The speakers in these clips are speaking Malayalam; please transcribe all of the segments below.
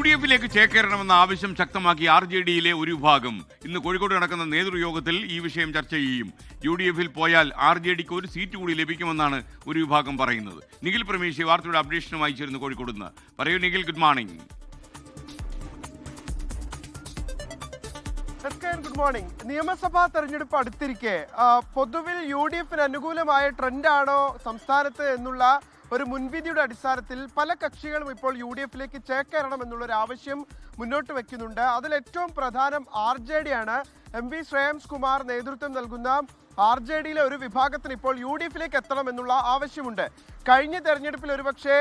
UDF-ലേക്ക് ചേക്കേറണമെന്ന ആവശ്യം ശക്തമാക്കി RJD-യിലെ ഒരു വിഭാഗം ഇന്ന് കോഴിക്കോട് നടക്കുന്ന നേതൃയോഗത്തിൽ ഈ വിഷയം ചർച്ച ചെയ്യും. UDF-ൽ പോയാൽ RJD-ക്ക് ഒരു സീറ്റ് കൂടി ലഭിക്കുമെന്നാണ് ഒരു വിഭാഗം പറയുന്നത്. നിഖിൽ പ്രമേശ് വാർത്തയുടെ അപ്ഡേഷനുമായി ചേർന്ന് കോഴിക്കോട് നിന്ന്. പറയൂ Nikhil, good morning. Good morning. നിയമസഭാ തെരഞ്ഞെടുപ്പ് അടുത്തിരിക്കെ പൊതുവിൽ UDF-ന് അനുകൂലമായ ട്രെൻഡാണോ സംസ്ഥാനത്ത് എന്നുള്ള ഒരു മുൻവിധിയുടെ അടിസ്ഥാനത്തിൽ പല കക്ഷികളും ഇപ്പോൾ UDF-ലേക്ക് ചേക്കേറണം എന്നുള്ളൊരു ആവശ്യം മുന്നോട്ട് വെക്കുന്നുണ്ട്. അതിൽ ഏറ്റവും പ്രധാനം RJD ആണ്. MV ശ്രേയംസ് കുമാർ നേതൃത്വം നൽകുന്ന RJD-യിലെ ഒരു വിഭാഗത്തിന് ഇപ്പോൾ UDF-ലേക്ക് എത്തണം എന്നുള്ള ആവശ്യമുണ്ട്. കഴിഞ്ഞ തെരഞ്ഞെടുപ്പിൽ ഒരുപക്ഷെ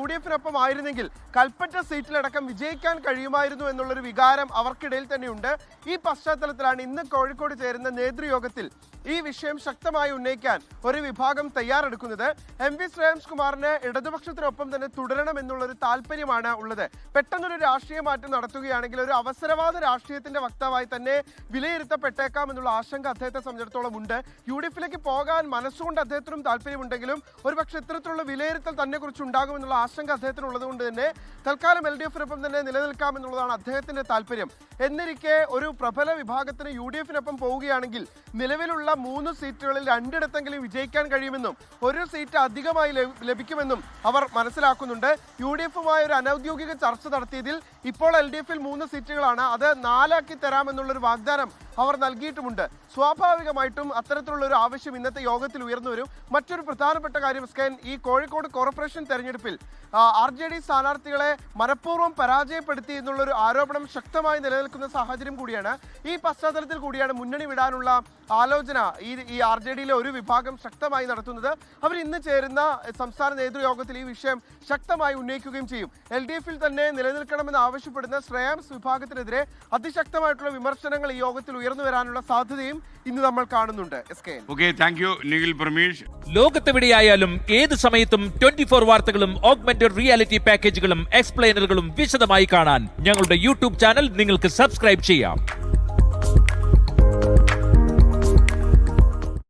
UDF-നൊപ്പം ആയിരുന്നെങ്കിൽ കൽപ്പറ്റ സീറ്റിലടക്കം വിജയിക്കാൻ കഴിയുമായിരുന്നു എന്നുള്ളൊരു വികാരം അവർക്കിടയിൽ തന്നെയുണ്ട്. ഈ പശ്ചാത്തലത്തിലാണ് ഇന്ന് കോഴിക്കോട് ചേരുന്ന നേതൃയോഗത്തിൽ ഈ വിഷയം ശക്തമായി ഉന്നയിക്കാൻ ഒരു വിഭാഗം തയ്യാറെടുക്കുന്നത്. MV ശ്രേയംസ് കുമാറിന് ഇടതുപക്ഷത്തിനൊപ്പം തന്നെ തുടരണം എന്നുള്ളൊരു താല്പര്യമാണ് ഉള്ളത്. പെട്ടെന്നൊരു രാഷ്ട്രീയ മാറ്റം നടത്തുകയാണെങ്കിൽ ഒരു അവസരവാദ രാഷ്ട്രീയത്തിന്റെ വക്താവായി തന്നെ വിലയിരുത്തപ്പെട്ടേക്കാം എന്നുള്ള ആശങ്ക അദ്ദേഹത്തെ സംബന്ധിച്ചിടത്തോളം ഉണ്ട്. UDF-ലേക്ക് പോകാൻ മനസ്സുകൊണ്ട് അദ്ദേഹത്തിനും താല്പര്യമുണ്ടെങ്കിലും ഒരുപക്ഷെ ഇത്തരത്തിലുള്ള വിലയിരുത്തൽ തന്നെ കുറിച്ച് ഉണ്ടാകുമെന്നുള്ള ആശങ്ക അദ്ദേഹത്തിനുള്ളത് കൊണ്ട് തന്നെ തൽക്കാലം LDF-നൊപ്പം തന്നെ നിലനിൽക്കാമെന്നുള്ളതാണ് അദ്ദേഹത്തിന്റെ താല്പര്യം. എന്നിരിക്കെ ഒരു പ്രബല വിഭാഗത്തിന് UDF-നൊപ്പം പോവുകയാണെങ്കിൽ നിലവിലുള്ള 3 സീറ്റുകളിൽ 2 വിജയിക്കാൻ കഴിയുമെന്നും ഒരു സീറ്റ് അധികമായി ലഭിക്കുമെന്നും അവർ മനസ്സിലാക്കുന്നുണ്ട്. UDF-മായി ഒരു അനൌദ്യോഗിക ചർച്ച നടത്തിയതിൽ ഇപ്പോൾ LDF-ൽ 3 സീറ്റുകളാണ്, അത് 4 ആക്കി തരാമെന്നുള്ളൊരു വാഗ്ദാനം അവർ നൽകിയിട്ടുമുണ്ട്. സ്വാഭാവികമായിട്ടും അത്തരത്തിലുള്ള ഒരു ആവശ്യം ഇന്നത്തെ യോഗത്തിൽ ഉയർന്നു വരും. മറ്റൊരു പ്രധാനപ്പെട്ട കാര്യം ഈ കോഴിക്കോട് കോർപ്പറേഷൻ തെരഞ്ഞെടുപ്പിൽ RJD സ്ഥാനാർത്ഥികളെ മനഃപൂർവ്വം പരാജയപ്പെടുത്തി എന്നുള്ളൊരു ആരോപണം ശക്തമായി നിലനിൽക്കുന്ന സാഹചര്യം കൂടിയാണ്. ഈ പശ്ചാത്തലത്തിൽ കൂടിയാണ് മുന്നണി വിടാനുള്ള ആലോചന ഈ RJD-യിലെ ഒരു വിഭാഗം ശക്തമായി നടത്തുന്നത്. അവർ ഇന്ന് ചേരുന്ന സംസ്ഥാന നേതൃയോഗത്തിൽ ഈ വിഷയം ശക്തമായി ഉന്നയിക്കുകയും ചെയ്യും. LDF-ൽ തന്നെ നിലനിൽക്കണമെന്ന് ആവശ്യപ്പെടുന്ന ശ്രേയംസ് വിഭാഗത്തിനെതിരെ അതിശക്തമായിട്ടുള്ള വിമർശനങ്ങൾ ഈ യോഗത്തിൽ ഉയർന്നു വരാനുള്ള സാധ്യതയും ഇന്ന് നമ്മൾ കാണുന്നുണ്ട്. ലോകത്തെവിടെയായാലും ഏത് സമയത്തും 24 വാർത്തകളും ഓഗ്മെന്റഡ് റിയാലിറ്റി പാക്കേജുകളും എക്സ്പ്ലെയിനറുകളും വിശദമായി കാണാൻ ഞങ്ങളുടെ YouTube ചാനൽ നിങ്ങൾക്ക് സബ്സ്ക്രൈബ് ചെയ്യാം.